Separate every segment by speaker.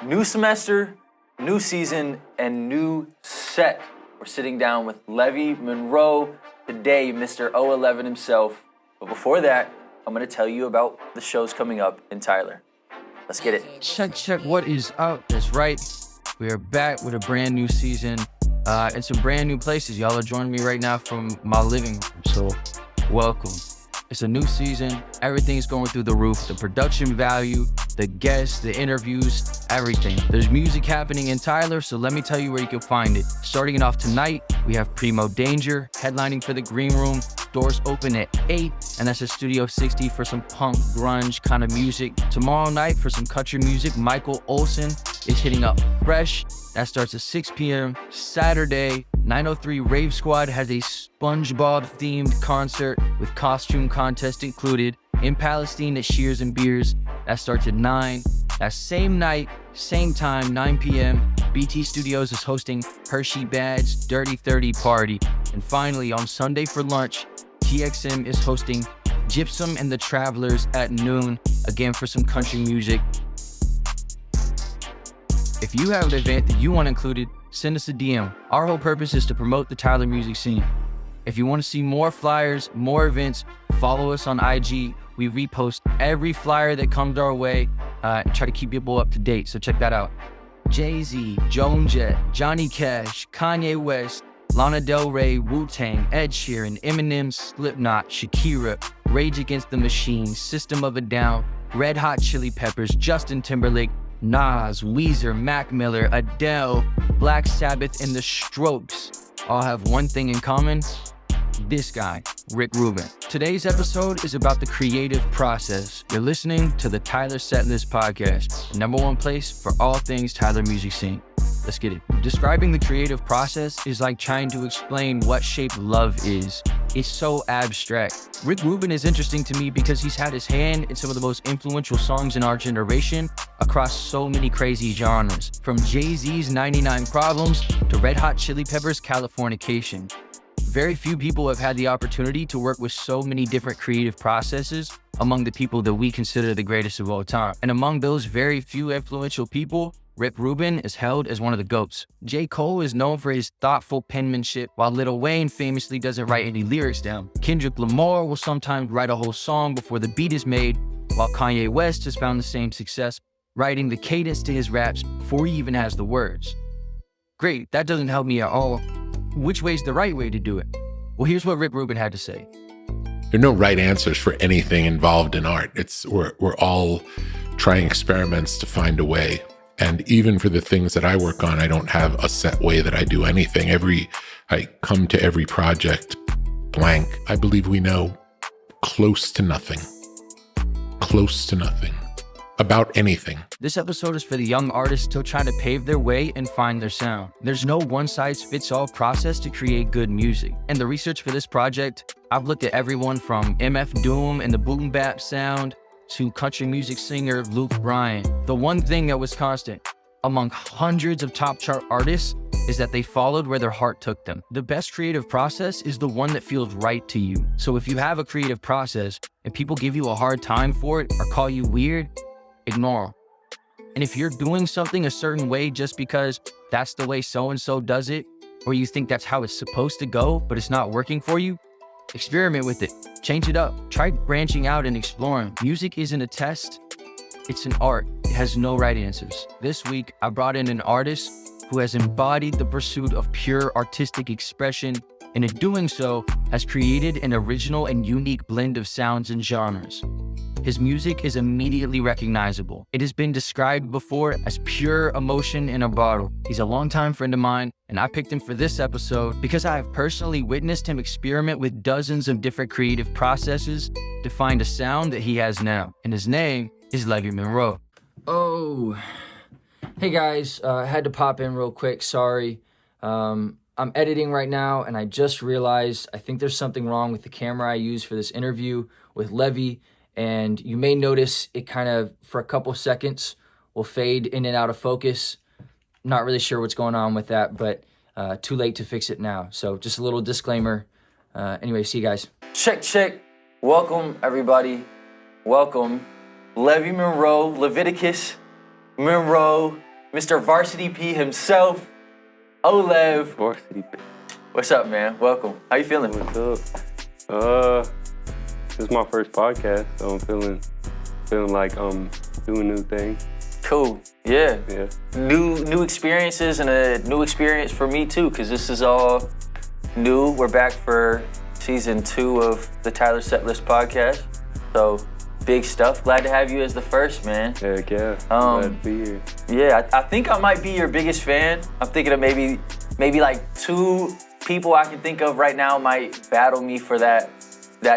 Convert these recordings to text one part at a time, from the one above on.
Speaker 1: New semester, new season, and new set. We're sitting down with Levi Monre today, Mr. 011 himself. But before that, I'm going to tell you about the shows coming up in Tyler. Let's get it.
Speaker 2: Check, what is up? That's right. We are back with a brand new season and some brand new places. Y'all are joining me right now from my living room, so welcome. It's a new season. Everything's going through the roof. The production value, the guests, the interviews, everything. There's music happening in Tyler, so let me tell you where you can find it. Starting it off tonight, we have Primo Danger headlining for the Green Room. Doors open at 8, and that's a Studio 60 for some punk, grunge kind of music. Tomorrow night, for some country music, Michael Olsen is hitting up Fresh. That starts at 6 p.m. Saturday, 903 Rave Squad has a SpongeBob-themed concert with costume contest included in Palestine at Shears and Beers. That starts at 9. That same night, same time, 9 p.m., BT Studios is hosting Hershey Bad's Dirty 30 Party. And finally, on Sunday for lunch, TXM is hosting Gypsum and the Travelers at noon, again for some country music. If you have an event that you want included, send us a DM. Our whole purpose is to promote the Tyler music scene. If you want to see more flyers, more events, follow us on IG. We repost every flyer that comes our way and try to keep people up to date, so check that out. Jay-Z, Joan Jett, Johnny Cash, Kanye West, Lana Del Rey, Wu-Tang, Ed Sheeran, Eminem, Slipknot, Shakira, Rage Against the Machine, System of a Down, Red Hot Chili Peppers, Justin Timberlake, Nas, Weezer, Mac Miller, Adele, Black Sabbath, and The Strokes all have one thing in common: this guy, Rick Rubin. Today's episode is about the creative process. You're listening to the Tyler Setlist Podcast, the #1 place for all things Tyler music scene. Let's get it. Describing the creative process is like trying to explain what shape love is. It's so abstract. Rick Rubin is interesting to me because he's had his hand in some of the most influential songs in our generation across so many crazy genres, from Jay-Z's 99 Problems to Red Hot Chili Peppers' Californication. Very few people have had the opportunity to work with so many different creative processes among the people that we consider the greatest of all time. And among those very few influential people, Rick Rubin is held as one of the GOATs. J. Cole is known for his thoughtful penmanship, while Lil Wayne famously doesn't write any lyrics down. Kendrick Lamar will sometimes write a whole song before the beat is made, while Kanye West has found the same success writing the cadence to his raps before he even has the words. Great, that doesn't help me at all. Which way's the right way to do it? Well, here's what Rick Rubin had to say.
Speaker 3: There are no right answers for anything involved in art. We're all trying experiments to find a way. And even for the things that I work on, I don't have a set way that I do anything. I come to every project blank. I believe we know close to nothing about anything.
Speaker 2: This episode is for the young artists still trying to pave their way and find their sound. There's no one-size-fits-all process to create good music. And the research for this project, I've looked at everyone from MF Doom and the boom bap sound to country music singer Luke Bryan. The one thing that was constant among hundreds of top chart artists is that they followed where their heart took them. The best creative process is the one that feels right to you. So if you have a creative process and people give you a hard time for it or call you weird, ignore them. And if you're doing something a certain way just because that's the way so-and-so does it, or you think that's how it's supposed to go, but it's not working for you, experiment with it. Change it up. Try branching out and exploring. Music isn't a test. It's an art. It has no right answers. This week, I brought in an artist who has embodied the pursuit of pure artistic expression, and in doing so, has created an original and unique blend of sounds and genres. His music is immediately recognizable. It has been described before as pure emotion in a bottle. He's a longtime friend of mine, and I picked him for this episode because I have personally witnessed him experiment with dozens of different creative processes to find a sound that he has now. And his name is Levi Monre. Oh, hey guys, I had to pop in real quick, sorry. I'm editing right now, and I just realized I think there's something wrong with the camera I use for this interview with Levi. And you may notice it kind of, for a couple seconds, will fade in and out of focus. Not really sure what's going on with that, but too late to fix it now. So just a little disclaimer. Anyway, see you guys.
Speaker 1: Check. Welcome, everybody. Welcome. Levi Monre, Leviticus Monre, Mr. Varsity P himself, Olev.
Speaker 4: Varsity P.
Speaker 1: What's up, man? Welcome. How you feeling?
Speaker 4: What's up? This is my first podcast, so I'm feeling like I'm doing new things.
Speaker 1: Cool. Yeah.
Speaker 4: Yeah.
Speaker 1: New experiences and a new experience for me too, because this is all new. We're back for season 2 of the Tyler Setlist podcast. So big stuff. Glad to have you as the first, man.
Speaker 4: Heck yeah. Glad to be here.
Speaker 1: Yeah, I think I might be your biggest fan. I'm thinking of maybe like 2 people I can think of right now might battle me for that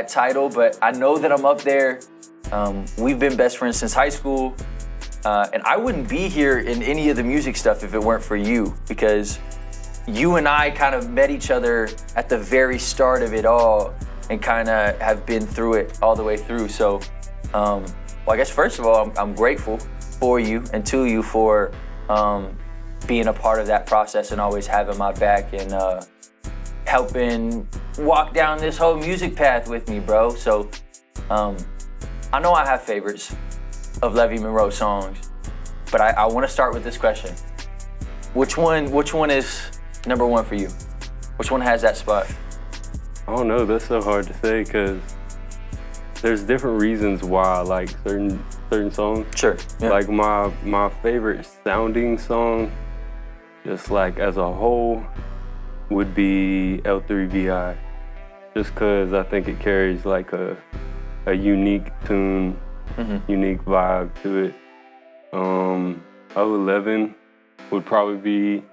Speaker 1: title, but I know that I'm up there. We've been best friends since high school, and I wouldn't be here in any of the music stuff if it weren't for you, because you and I kind of met each other at the very start of it all and kind of have been through it all the way through. So, well, I guess first of all, I'm grateful for you and to you for being a part of that process and always having my back and helping walk down this whole music path with me, bro. So, I know I have favorites of Levi Monre songs, but I want to start with this question. Which one is number 1 for you? Which one has that spot?
Speaker 4: I don't know, that's so hard to say because there's different reasons why I like certain songs.
Speaker 1: Sure. Yeah.
Speaker 4: Like my favorite sounding song, just like as a whole, would be L3VI. Just cause I think it carries like a unique tune, unique vibe to it. 011 would probably be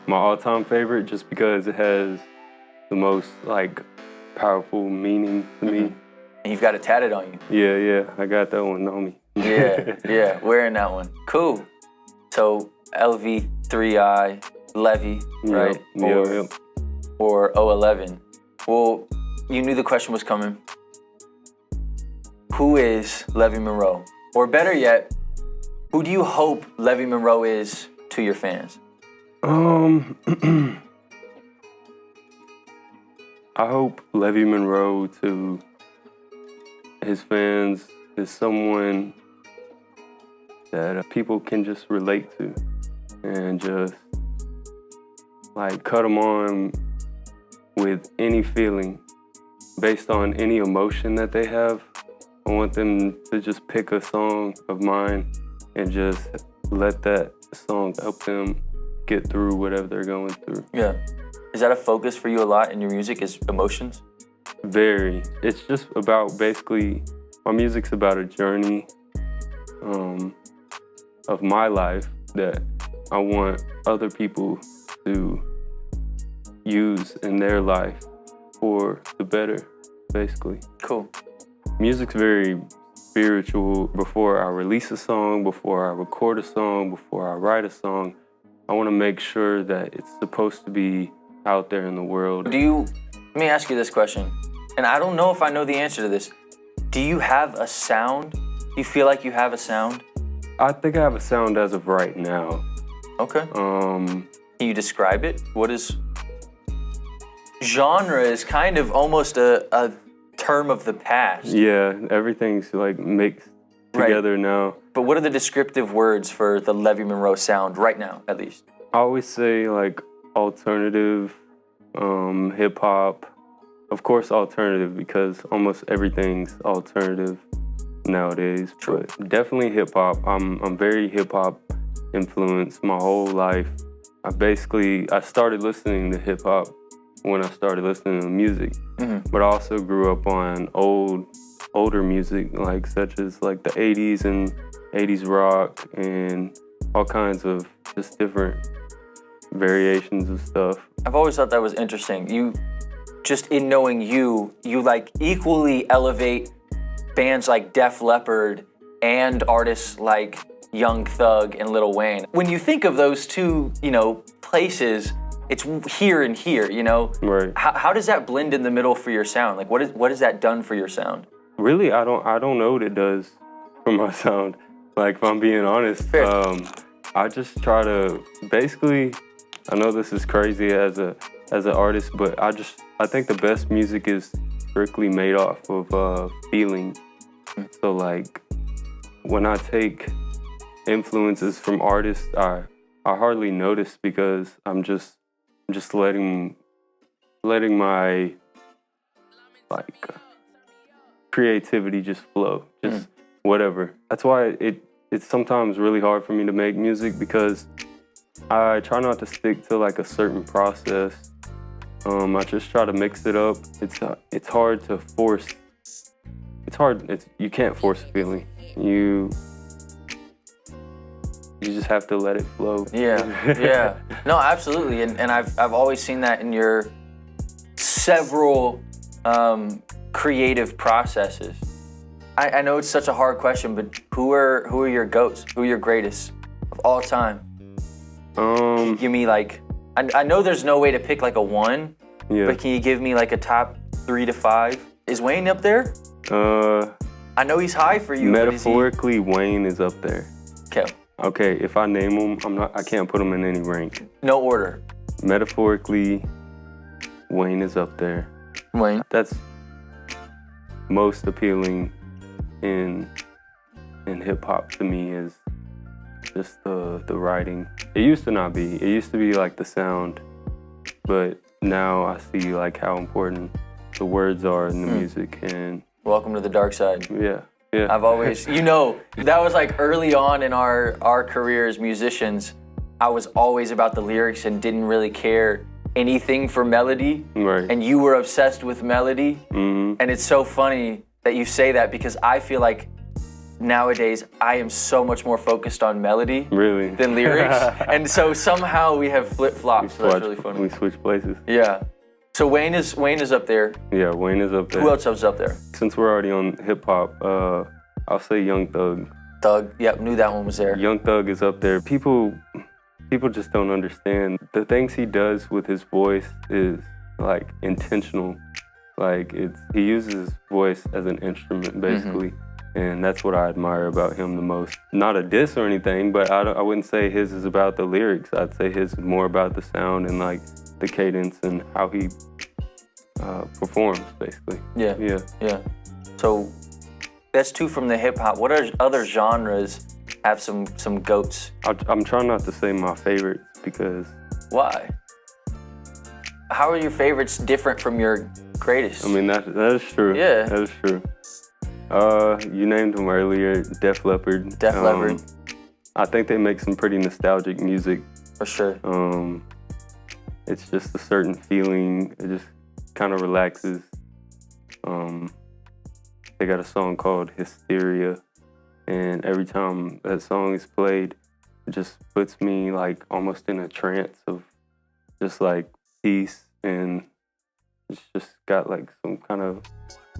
Speaker 4: my all-time favorite just because it has the most like powerful meaning to me.
Speaker 1: And you've got it tatted on you.
Speaker 4: Yeah, I got that one on me.
Speaker 1: Yeah, wearing that one. Cool. So LV3I, Levi, right?
Speaker 4: Yep.
Speaker 1: Or 011. Well, you knew the question was coming. Who is Levi Monre? Or better yet, who do you hope Levi Monre is to your fans?
Speaker 4: I hope Levi Monre to his fans is someone that people can just relate to and just like cut them on with any feeling based on any emotion that they have. I want them to just pick a song of mine and just let that song help them get through whatever they're going through.
Speaker 1: Yeah. Is that a focus for you a lot in your music, is emotions?
Speaker 4: Very. It's just about basically, my music's about a journey of my life that I want other people to use in their life for the better, basically.
Speaker 1: Cool.
Speaker 4: Music's very spiritual. Before I release a song, before I record a song, before I write a song, I want to make sure that it's supposed to be out there in the world.
Speaker 1: Let me ask you this question, and I don't know if I know the answer to this. Do you have a sound? Do you feel like you have a sound?
Speaker 4: I think I have a sound as of right now.
Speaker 1: Okay. Can you describe it? What is... Genre is kind of almost a term of the past.
Speaker 4: Yeah, everything's like mixed together now.
Speaker 1: But what are the descriptive words for the Levi Monre sound right now, at least?
Speaker 4: I always say like alternative, hip hop. Of course, alternative because almost everything's alternative nowadays.
Speaker 1: True.
Speaker 4: But definitely hip hop. I'm very hip hop influenced my whole life. I started listening to hip hop when I started listening to music, but I also grew up on older music, like such as like the 80s and 80s rock and all kinds of just different variations of stuff.
Speaker 1: I've always thought that was interesting. You, just in knowing you like equally elevate bands like Def Leppard and artists like Young Thug and Lil Wayne. When you think of those two, places, it's here and here,
Speaker 4: Right.
Speaker 1: How does that blend in the middle for your sound? Like, what has that done for your sound?
Speaker 4: Really, I don't know what it does for my sound. Like, if I'm being honest, I just try to basically. I know this is crazy as an artist, but I think the best music is strictly made off of feeling. So like, when I take influences from artists, I I hardly notice because I'm just letting my like creativity just flow, just whatever. That's why it's sometimes really hard for me to make music, because I try not to stick to like a certain process. I just try to mix it up. It's hard to force. You can't force a feeling. You just have to let it flow.
Speaker 1: Yeah. No, absolutely. And I've always seen that in your several creative processes. I know it's such a hard question, but who are your GOATs? Who are your greatest of all time? Give me like, I know there's no way to pick like a one, but can you give me like a top 3 to 5? Is Wayne up there?
Speaker 4: I
Speaker 1: know he's high for you.
Speaker 4: Metaphorically, Wayne is up there.
Speaker 1: Okay,
Speaker 4: if I name him, I can't put him in any rank.
Speaker 1: No order.
Speaker 4: Metaphorically, Wayne is up there.
Speaker 1: Wayne.
Speaker 4: That's most appealing in hip hop to me, is just the writing. It used to not be. It used to be like the sound, but now I see like how important the words are in the music. And
Speaker 1: welcome to the dark side.
Speaker 4: Yeah.
Speaker 1: I've always, that was like early on in our career as musicians. I was always about the lyrics and didn't really care anything for melody.
Speaker 4: Right.
Speaker 1: And you were obsessed with melody.
Speaker 4: Mm-hmm.
Speaker 1: And it's so funny that you say that, because I feel like nowadays I am so much more focused on melody than lyrics. And so somehow we have flip-flops. So that's really funny.
Speaker 4: We switch places.
Speaker 1: Yeah. So Wayne is up there.
Speaker 4: Yeah, Wayne is up there.
Speaker 1: Who else is up there?
Speaker 4: Since we're already on hip hop, I'll say Young Thug.
Speaker 1: Thug, yep, knew that one was there.
Speaker 4: Young Thug is up there. People just don't understand. The things he does with his voice is like intentional. Like he uses his voice as an instrument basically. And that's what I admire about him the most. Not a diss or anything, but I wouldn't say his is about the lyrics. I'd say his is more about the sound and like the cadence and how he performs, basically.
Speaker 1: Yeah. So that's 2 from the hip hop. What other genres have some GOATs?
Speaker 4: I'm trying not to say my favorites because.
Speaker 1: Why? How are your favorites different from your greatest?
Speaker 4: I mean, that is true.
Speaker 1: Yeah.
Speaker 4: That is true. You named them earlier, Def Leppard.
Speaker 1: Def Leppard.
Speaker 4: I think they make some pretty nostalgic music.
Speaker 1: For sure.
Speaker 4: It's just a certain feeling. It just kind of relaxes. They got a song called Hysteria, and every time that song is played, it just puts me like almost in a trance of just like peace, and it's just got like some kind of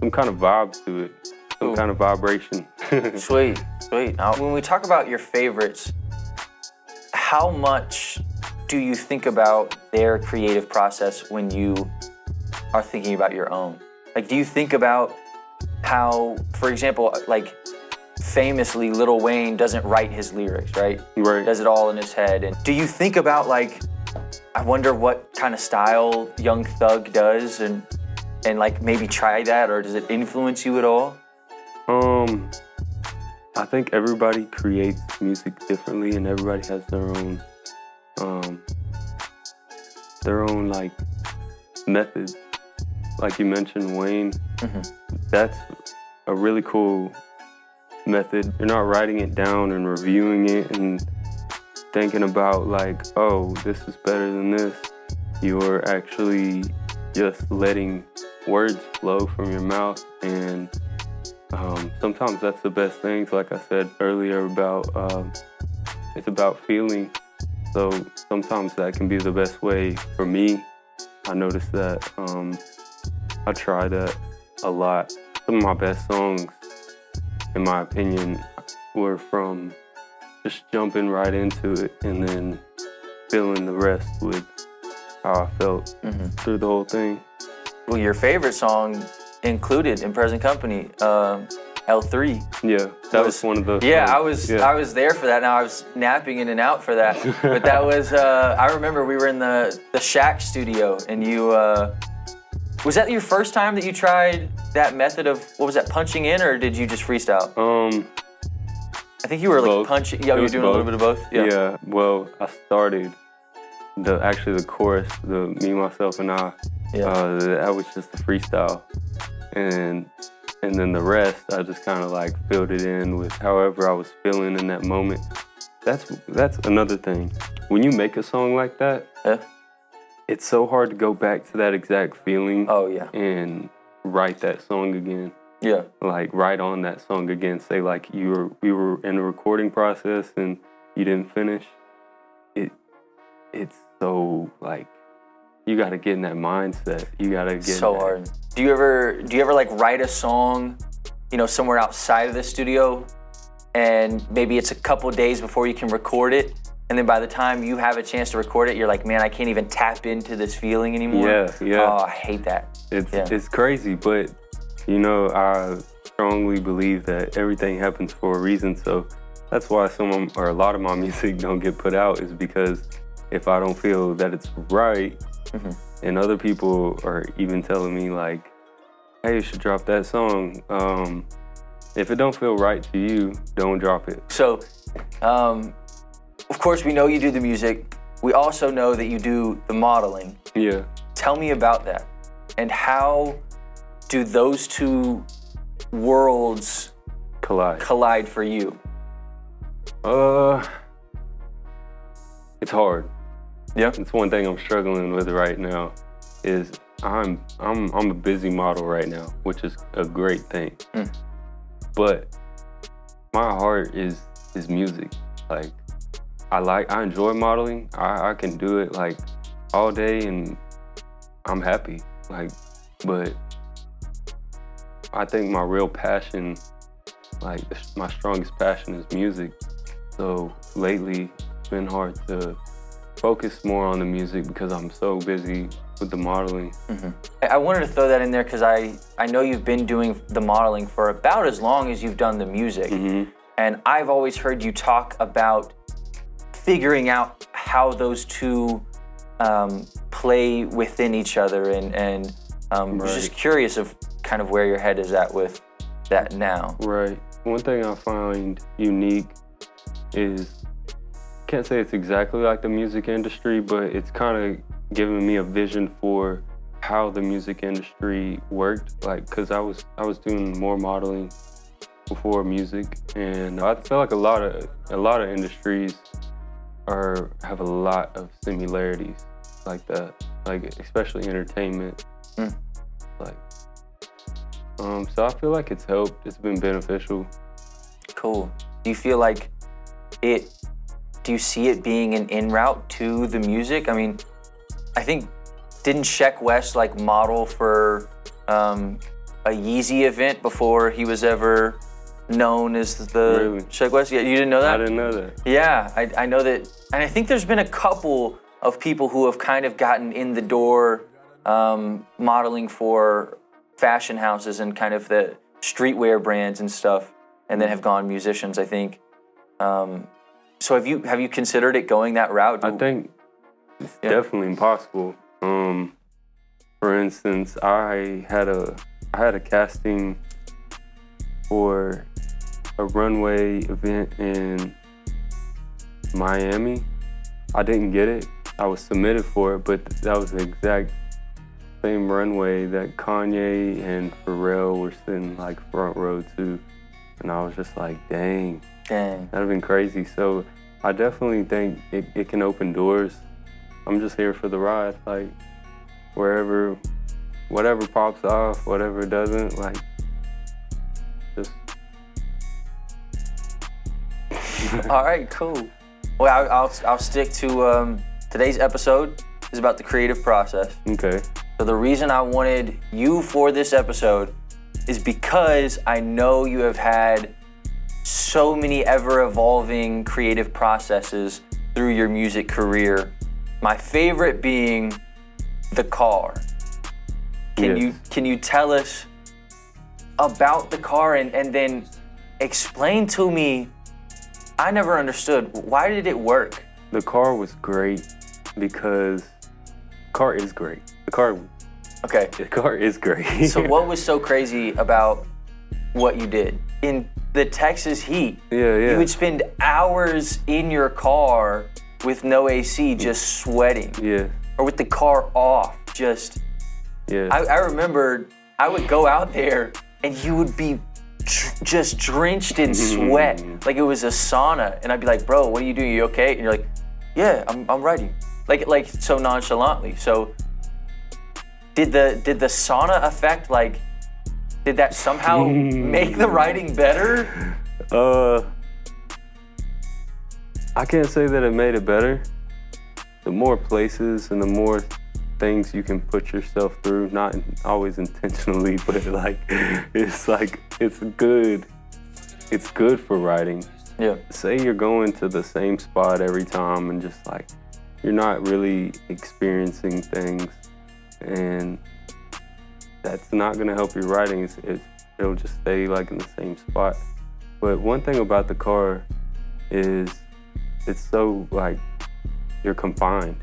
Speaker 4: vibe to it. Some kind of vibration.
Speaker 1: Sweet. Now, when we talk about your favorites, how much do you think about their creative process when you are thinking about your own? Like, do you think about how, for example, like famously Lil Wayne doesn't write his lyrics, right?
Speaker 4: Right.
Speaker 1: He does it all in his head. And do you think about like, I wonder what kind of style Young Thug does, and like maybe try that, or does it influence you at all?
Speaker 4: I think everybody creates music differently, and everybody has their own like methods. Like you mentioned, Wayne, that's a really cool method. You're not writing it down and reviewing it and thinking about like, oh, this is better than this. You're actually just letting words flow from your mouth, and sometimes that's the best things. Like I said earlier about, it's about feeling. So sometimes that can be the best way for me. I noticed that I try that a lot. Some of my best songs, in my opinion, were from just jumping right into it and then filling the rest with how I felt through the whole thing.
Speaker 1: Well, your favorite song included in Present Company, L3.
Speaker 4: Yeah, that was one of the.
Speaker 1: Yeah, I was there for that. Now I was napping in and out for that, but that was. I remember we were in the Shack studio, and you. Was that your first time that you tried that method of, what was that, punching in, or did you just freestyle? I think you were like
Speaker 4: Both.
Speaker 1: punching. Yeah,
Speaker 4: It
Speaker 1: you were
Speaker 4: was
Speaker 1: doing a little bit of both.
Speaker 4: Yeah. Well, I started the chorus, the me, myself, and I.
Speaker 1: Yeah.
Speaker 4: That was just a freestyle, and then the rest I just kind of like filled it in with however I was feeling in that moment. That's another thing. When you make a song like that,
Speaker 1: Yeah.
Speaker 4: it's so hard to go back to that exact feeling.
Speaker 1: Oh yeah.
Speaker 4: And write that song again.
Speaker 1: Yeah.
Speaker 4: Like write on that song again. Say like we were in the recording process and you didn't finish. It's so like you got to get in that mindset. You got to get
Speaker 1: So hard. Do you ever like write a song, somewhere outside of the studio, and maybe it's a couple days before you can record it, and then by the time you have a chance to record it, you're like, man, I can't even tap into this feeling anymore.
Speaker 4: Yeah.
Speaker 1: Oh, I hate that.
Speaker 4: It's crazy, but I strongly believe that everything happens for a reason. So that's why a lot of my music don't get put out, is because if I don't feel that it's right, and other people are even telling me like, hey, you should drop that song. If it don't feel right to you, don't drop it.
Speaker 1: So, of course, we know you do the music. We also know that you do the modeling.
Speaker 4: Yeah.
Speaker 1: Tell me about that. And how do those two worlds collide for you?
Speaker 4: It's hard.
Speaker 1: Yeah.
Speaker 4: It's one thing I'm struggling with right now is I'm a busy model right now, which is a great thing. But my heart is music. Like I enjoy modeling. I can do it like all day and I'm happy. Like, but I think my real passion, like my strongest passion, is music. So lately it's been hard to focus more on the music because I'm so busy with the modeling.
Speaker 1: I wanted to throw that in there because I know you've been doing the modeling for about as long as you've done the music. And I've always heard you talk about figuring out how those two play within each other, and was just curious of kind of where your head is at with that now.
Speaker 4: Right. One thing I find unique is, can't say it's exactly like the music industry, but it's kind of giving me a vision for how the music industry worked. Like, cause I was doing more modeling before music, and I feel like a lot of industries have a lot of similarities like that, like especially entertainment. Like, so I feel like it's helped. It's been beneficial.
Speaker 1: Cool. Do you feel like do you see it being an in route to the music? I mean, I think, didn't Sheck West like model for a Yeezy event before he was ever known as the
Speaker 4: Really?
Speaker 1: Sheck West? Yeah, you didn't know that?
Speaker 4: I didn't know that.
Speaker 1: Yeah, I know that, and I think there's been a couple of people who have kind of gotten in the door modeling for fashion houses and kind of the streetwear brands and stuff, and then have gone musicians, I think. So have you considered it going that route?
Speaker 4: I think it's definitely possible. For instance, I had a casting for a runway event in Miami. I didn't get it. I was submitted for it, but that was the exact same runway that Kanye and Pharrell were sitting like front row to. And I was just like, dang. That'd have been crazy. So I definitely think it can open doors. I'm just here for the ride. Like, whatever pops off, whatever doesn't, like, just.
Speaker 1: All right, cool. Well, I'll stick to today's episode is about the creative process.
Speaker 4: Okay.
Speaker 1: So the reason I wanted you for this episode is because I know you have had so many ever-evolving creative processes through your music career. My favorite being the car. Can you tell us about the car and then explain to me, I never understood, why did it work?
Speaker 4: The car was great because the car is great. The car is great.
Speaker 1: So what was so crazy about what you did? in the Texas heat.
Speaker 4: Yeah.
Speaker 1: You would spend hours in your car with no AC, just sweating.
Speaker 4: Yeah.
Speaker 1: Or with the car off, just.
Speaker 4: Yeah.
Speaker 1: I remember I would go out there and you would be just drenched in sweat, like it was a sauna. And I'd be like, bro, what are you doing? You okay? And you're like, yeah, I'm writing. Like so nonchalantly. So did the sauna effect, like, did that somehow make the writing better?
Speaker 4: I can't say that it made it better. The more places and the more things you can put yourself through, not always intentionally, but it's good. It's good for writing.
Speaker 1: Yeah.
Speaker 4: Say you're going to the same spot every time and just like, you're not really experiencing things, and that's not gonna help your writing. It'll just stay like in the same spot. But one thing about the car is it's so like, you're confined.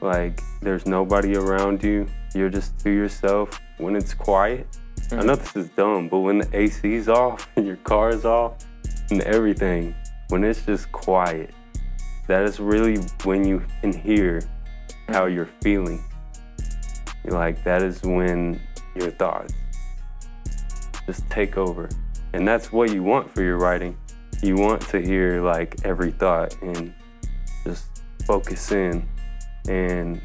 Speaker 4: Like, there's nobody around you. You're just to yourself. When it's quiet, I know this is dumb, but when the AC's off and your car is off and everything, when it's just quiet, that is really when you can hear how you're feeling. Like, that is when your thoughts just take over. And that's what you want for your writing. You want to hear like every thought and just focus in. And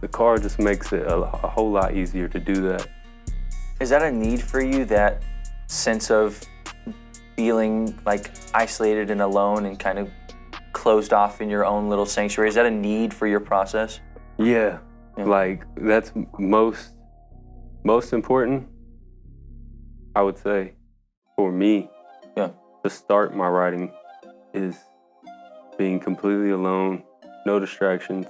Speaker 4: the car just makes it a whole lot easier to do that.
Speaker 1: Is that a need for you, that sense of feeling like isolated and alone and kind of closed off in your own little sanctuary? Is that a need for your process?
Speaker 4: Yeah. Like, that's most important, I would say, for me.
Speaker 1: Yeah.
Speaker 4: To start my writing is being completely alone, no distractions.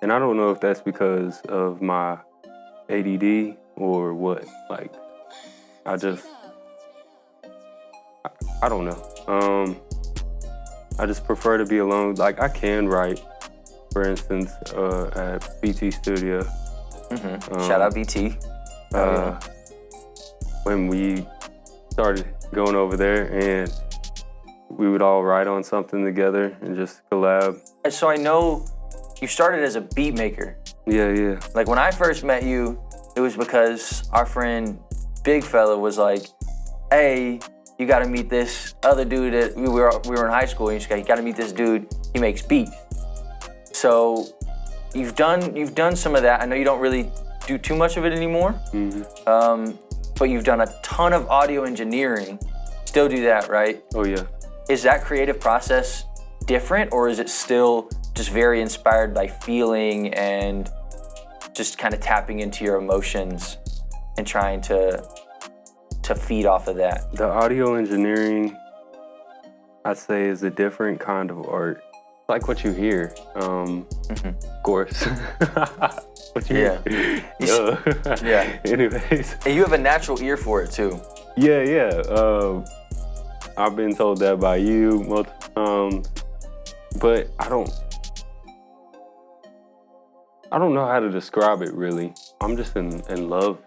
Speaker 4: And I don't know if that's because of my ADD or what. Like, I don't know. I just prefer to be alone. Like, I can write, for instance, at BT Studio.
Speaker 1: Shout out BT.
Speaker 4: When we started going over there, and we would all write on something together and just collab.
Speaker 1: So I know you started as a beat maker.
Speaker 4: Yeah.
Speaker 1: Like, when I first met you, it was because our friend Big Fella was like, hey, you gotta meet this other dude that we were in high school, and you gotta meet this dude, he makes beats. So you've done some of that. I know you don't really do too much of it anymore, but you've done a ton of audio engineering. Still do that, right?
Speaker 4: Oh yeah.
Speaker 1: Is that creative process different, or is it still just very inspired by feeling and just kind of tapping into your emotions and trying to feed off of that?
Speaker 4: The audio engineering, I'd say, is a different kind of art. Like what you hear, of course. What you hear.
Speaker 1: Yeah.
Speaker 4: Anyways.
Speaker 1: And you have a natural ear for it too.
Speaker 4: Yeah. I've been told that by you multiple times, but I don't know how to describe it really. I'm just in love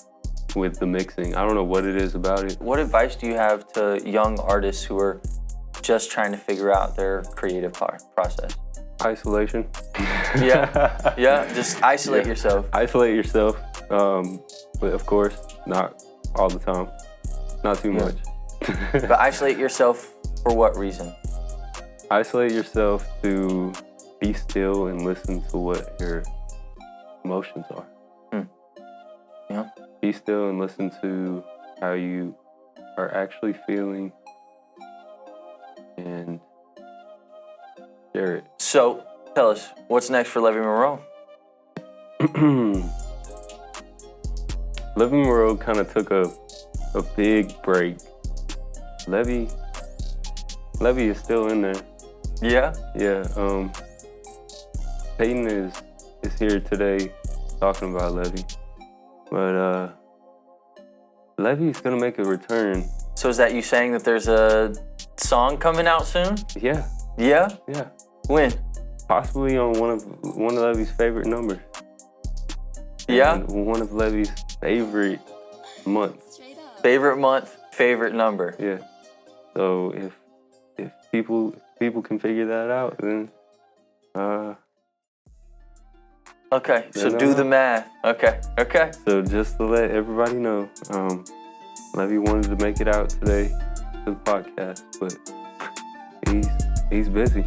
Speaker 4: with the mixing. I don't know what it is about it.
Speaker 1: What advice do you have to young artists who are just trying to figure out their creative process?
Speaker 4: Isolation.
Speaker 1: Yeah, just isolate yourself.
Speaker 4: Isolate yourself, but of course, not all the time, not too much.
Speaker 1: But isolate yourself for what reason?
Speaker 4: Isolate yourself to be still and listen to what your emotions are.
Speaker 1: Yeah.
Speaker 4: Be still and listen to how you are actually feeling and share it.
Speaker 1: So, tell us, what's next for Levi Monre?
Speaker 4: Levi Monre kind of took a big break. Levi is still in there.
Speaker 1: Yeah?
Speaker 4: Yeah. Peyton is here today talking about Levi. But Levi's gonna make a return.
Speaker 1: So is that you saying that there's a song coming out soon?
Speaker 4: Yeah.
Speaker 1: Yeah?
Speaker 4: Yeah.
Speaker 1: When?
Speaker 4: Possibly on one of Levi's favorite numbers.
Speaker 1: Yeah?
Speaker 4: And one of Levi's favorite months.
Speaker 1: Favorite month, favorite number.
Speaker 4: Yeah. So if people can figure that out, then
Speaker 1: Okay, so
Speaker 4: Then
Speaker 1: do
Speaker 4: I
Speaker 1: the
Speaker 4: know.
Speaker 1: math. Okay.
Speaker 4: So just to let everybody know, Levi wanted to make it out today to the podcast, but he's busy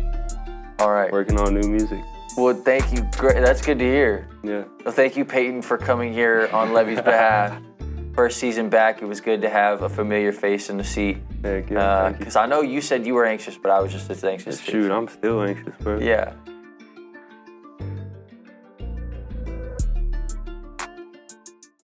Speaker 1: All right.
Speaker 4: working on new music.
Speaker 1: Well, thank you. Great. That's good to hear.
Speaker 4: Yeah.
Speaker 1: Well, thank you, Peyton, for coming here on Levy's behalf. First season back, it was good to have a familiar face in the seat.
Speaker 4: Heck yeah. Thank you.
Speaker 1: Because I know you said you were anxious, but I was just as anxious.
Speaker 4: Shoot, I'm still anxious, bro.
Speaker 1: Yeah.